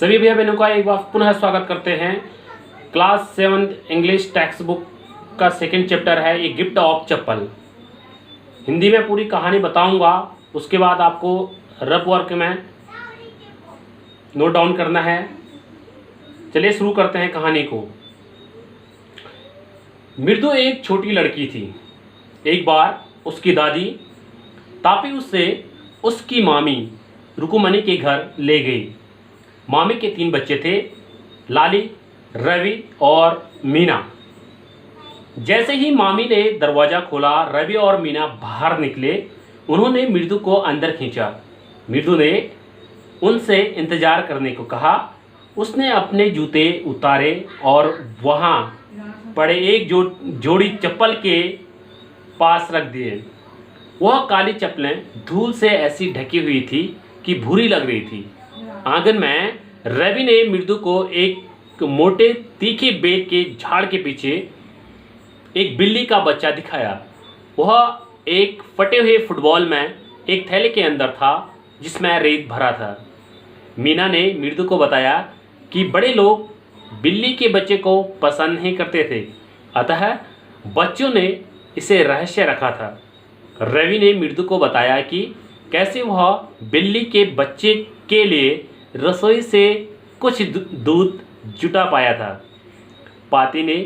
सभी भैया बहनों का एक बार पुनः स्वागत करते हैं। क्लास 7 इंग्लिश टेक्स्ट बुक का सेकंड चैप्टर है ए गिफ्ट ऑफ चप्पल। हिंदी में पूरी कहानी बताऊंगा, उसके बाद आपको रफ वर्क में नोट डाउन करना है। चलिए शुरू करते हैं कहानी को। मृदु एक छोटी लड़की थी। एक बार उसकी दादी तापी उससे उसकी मामी रुकुमनी के घर ले गई। मामी के 3 बच्चे थे, लाली, रवि और मीना। जैसे ही मामी ने दरवाज़ा खोला, रवि और मीना बाहर निकले। उन्होंने मृदु को अंदर खींचा। मृदु ने उनसे इंतज़ार करने को कहा। उसने अपने जूते उतारे और वहाँ पड़े एक जोड़ी चप्पल के पास रख दिए। वह काली चप्पलें धूल से ऐसी ढकी हुई थी कि बुरी लग रही थी। आंगन में रवि ने मृदु को एक मोटे तीखे बेल के झाड़ के पीछे एक बिल्ली का बच्चा दिखाया। वह एक फटे हुए फुटबॉल में एक थैले के अंदर था जिसमें रेत भरा था। मीना ने मृदु को बताया कि बड़े लोग बिल्ली के बच्चे को पसंद नहीं करते थे, अतः बच्चों ने इसे रहस्य रखा था। रवि ने मृदु को बताया कि कैसे वह बिल्ली के बच्चे के लिए रसोई से कुछ दूध जुटा पाया था। पाती ने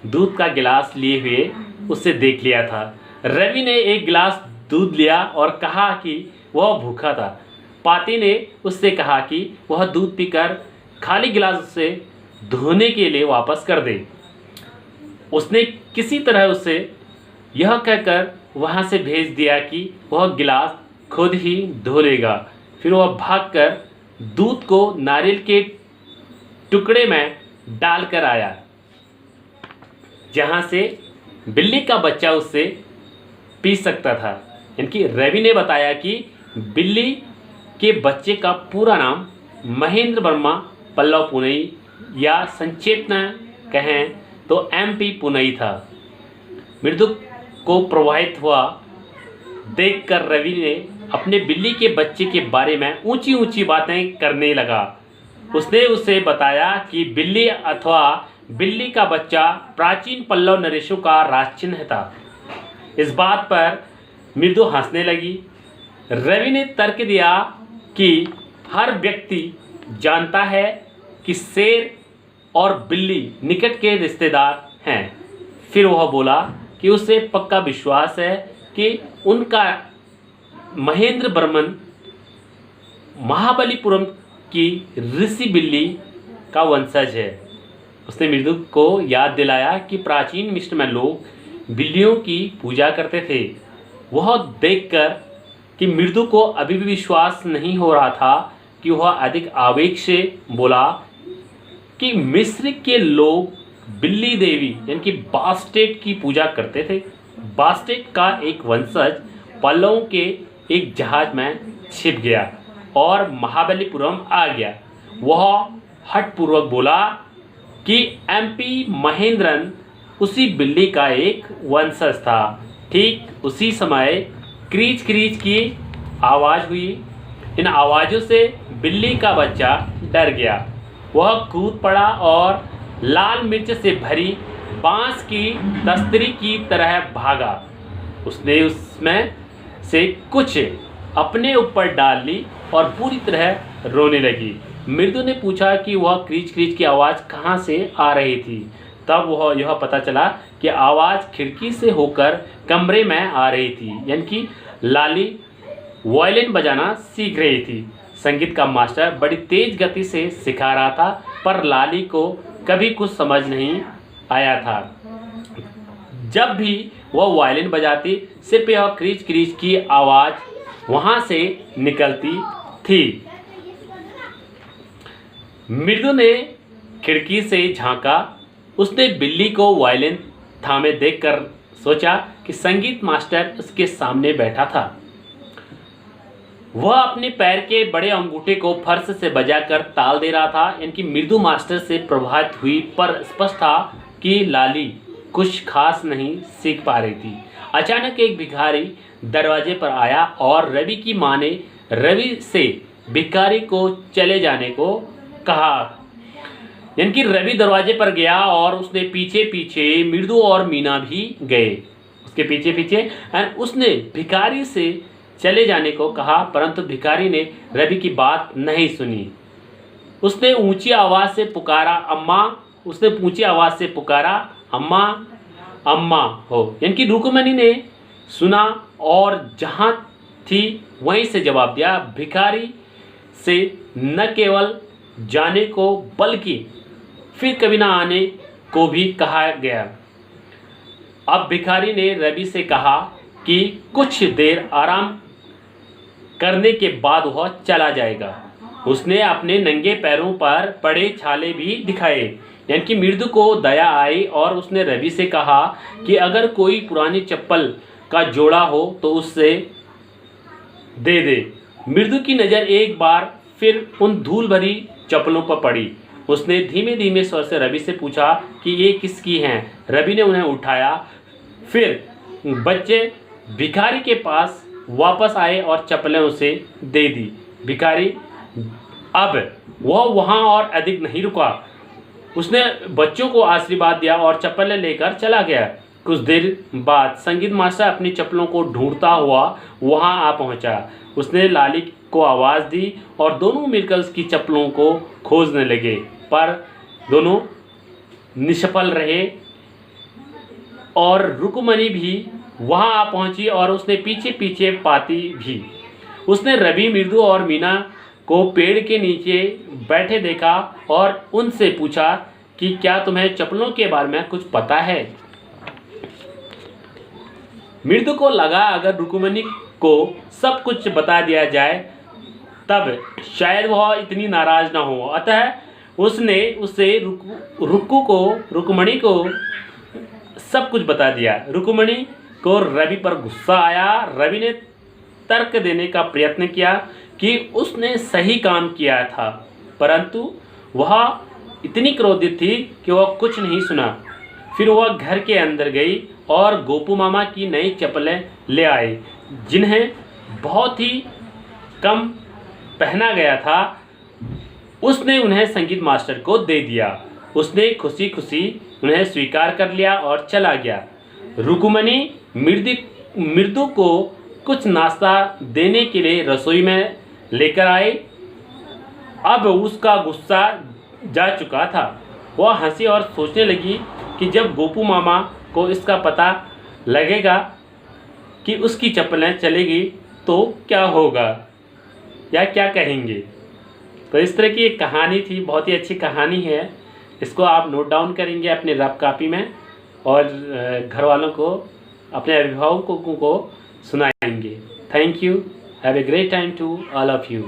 दूध का गिलास लिए हुए उसे देख लिया था। रवि ने एक गिलास दूध लिया और कहा कि वह भूखा था। पाती ने उससे कहा कि वह दूध पीकर खाली गिलास उसे धोने के लिए वापस कर दे। उसने किसी तरह उसे यह कहकर वहाँ से भेज दिया कि वह गिलास खुद ही धो लेगा। फिर वह भागकर दूध को नारियल के टुकड़े में डालकर आया, जहाँ से बिल्ली का बच्चा उससे पी सकता था। इनकी रवि ने बताया कि बिल्ली के बच्चे का पूरा नाम महेंद्र वर्मा पल्लव पुनई या संक्षेप में कहें तो MP पुनई था। मृदु को प्रभावित हुआ देखकर रवि ने अपने बिल्ली के बच्चे के बारे में ऊंची ऊंची बातें करने लगा। उसने उसे बताया कि बिल्ली अथवा बिल्ली का बच्चा प्राचीन पल्लव नरेशों का राजचिन्ह था। इस बात पर मृदु हंसने लगी। रवि ने तर्क दिया कि हर व्यक्ति जानता है कि शेर और बिल्ली निकट के रिश्तेदार हैं। फिर वह बोला कि उसे पक्का विश्वास है कि उनका महेंद्र वर्मन महाबलीपुरम की ऋषि बिल्ली का वंशज है। उसने मृदु को याद दिलाया कि प्राचीन मिस्र में लोग बिल्लियों की पूजा करते थे। वह देखकर कि मृदु को अभी भी विश्वास नहीं हो रहा था कि वह अधिक आवेग से बोला कि मिस्र के लोग बिल्ली देवी यानी कि बास्टेट की पूजा करते थे। बास्टेट का एक वंशज पल्लवों के एक जहाज में छिप गया और महाबलीपुरम आ गया। वह हठपूर्वक बोला कि MP महेंद्रन उसी बिल्ली का एक वंशज था। ठीक उसी समय क्रीच क्रीच की आवाज़ हुई। इन आवाज़ों से बिल्ली का बच्चा डर गया। वह कूद पड़ा और लाल मिर्च से भरी बांस की तस्तरी की तरह भागा। उसने उसमें से कुछ अपने ऊपर डाल ली और पूरी तरह रोने लगी। मृदु ने पूछा कि वह क्रीच क्रीच की आवाज़ कहाँ से आ रही थी। तब वह यह पता चला कि आवाज़ खिड़की से होकर कमरे में आ रही थी, यानी कि लाली वायलिन बजाना सीख रही थी। संगीत का मास्टर बड़ी तेज गति से सिखा रहा था, पर लाली को कभी कुछ समझ नहीं आया था। जब भी वह वायलिन बजाती, सिर्फ यह क्रीच क्रीच की आवाज़ वहाँ से निकलती थी। मृदु ने खिड़की से झांका। उसने बिल्ली को वायलिन थामे देखकर सोचा कि संगीत मास्टर उसके सामने बैठा था। वह अपने पैर के बड़े अंगूठे को फर्श से बजाकर ताल दे रहा था। इनकी मृदु मास्टर से प्रभावित हुई, पर स्पष्ट था कि लाली कुछ खास नहीं सीख पा रही थी। अचानक एक भिखारी दरवाजे पर आया और रवि की माँ ने रवि से भिखारी को चले जाने को कहा। यानी कि रवि दरवाजे पर गया और उसने पीछे पीछे मृदु और मीना भी गए, उसके पीछे पीछे। एंड उसने भिखारी से चले जाने को कहा, परंतु भिखारी ने रवि की बात नहीं सुनी। उसने ऊंची आवाज़ से पुकारा, अम्मा। उसने ऊंची आवाज़ से पुकारा, अम्मा अम्मा हो। यानी कि रुक्मिणी ने सुना और जहाँ थी वहीं से जवाब दिया। भिखारी से न केवल जाने को बल्कि फिर कभी ना आने को भी कहा गया। अब भिखारी ने रवि से कहा कि कुछ देर आराम करने के बाद वह चला जाएगा। उसने अपने नंगे पैरों पर पड़े छाले भी दिखाए। यानी कि मृदु को दया आई और उसने रवि से कहा कि अगर कोई पुरानी चप्पल का जोड़ा हो तो उससे दे दे। मृदु की नज़र एक बार फिर उन धूल भरी चप्पलों पर पड़ी। उसने धीमे धीमे स्वर से रवि से पूछा कि ये किसकी हैं। रवि ने उन्हें उठाया। फिर बच्चे भिखारी के पास वापस आए और चप्पलें उसे दे दी। भिखारी अब वह वहाँ और अधिक नहीं रुका। उसने बच्चों को आशीर्वाद दिया और चप्पलें लेकर चला गया। कुछ देर बाद संगीत मास्टर अपनी चप्पलों को ढूंढता हुआ वहाँ आ पहुँचा। उसने लाली को आवाज़ दी और दोनों मिलकर उसकी चप्पलों को खोजने लगे, पर दोनों निष्फल रहे। और रुक्मिणी भी वहाँ आ पहुँची और उसने पीछे पीछे पाती भी। उसने रवि, मृदु और मीना को पेड़ के नीचे बैठे देखा और उनसे पूछा कि क्या तुम्हें चप्पलों के बारे में कुछ पता है। मृदु को लगा अगर रुक्मिणी को सब कुछ बता दिया जाए तब शायद वह इतनी नाराज ना हो। अतः उसने उसे रुक्मिणी को सब कुछ बता दिया। रुक्मिणी को रवि पर गुस्सा आया। रवि ने तर्क देने का प्रयत्न किया कि उसने सही काम किया था, परंतु वह इतनी क्रोधित थी कि वह कुछ नहीं सुना। फिर वह घर के अंदर गई और गोपू मामा की नई चप्पलें ले आए, जिन्हें बहुत ही कम पहना गया था। उसने उन्हें संगीत मास्टर को दे दिया। उसने खुशी खुशी उन्हें स्वीकार कर लिया और चला गया। रुक्मिणी मृदु को कुछ नाश्ता देने के लिए रसोई में लेकर आई। अब उसका गुस्सा जा चुका था। वह हंसी और सोचने लगी कि जब गोपू मामा को इसका पता लगेगा कि उसकी चप्पलें चलेगी तो क्या होगा या क्या कहेंगे। तो इस तरह की एक कहानी थी, बहुत ही अच्छी कहानी है। इसको आप नोट डाउन करेंगे अपने रफ कॉपी में और घर वालों को, अपने अभिभावकों को सुनाएंगे। Thank you. Have a great time to all of you.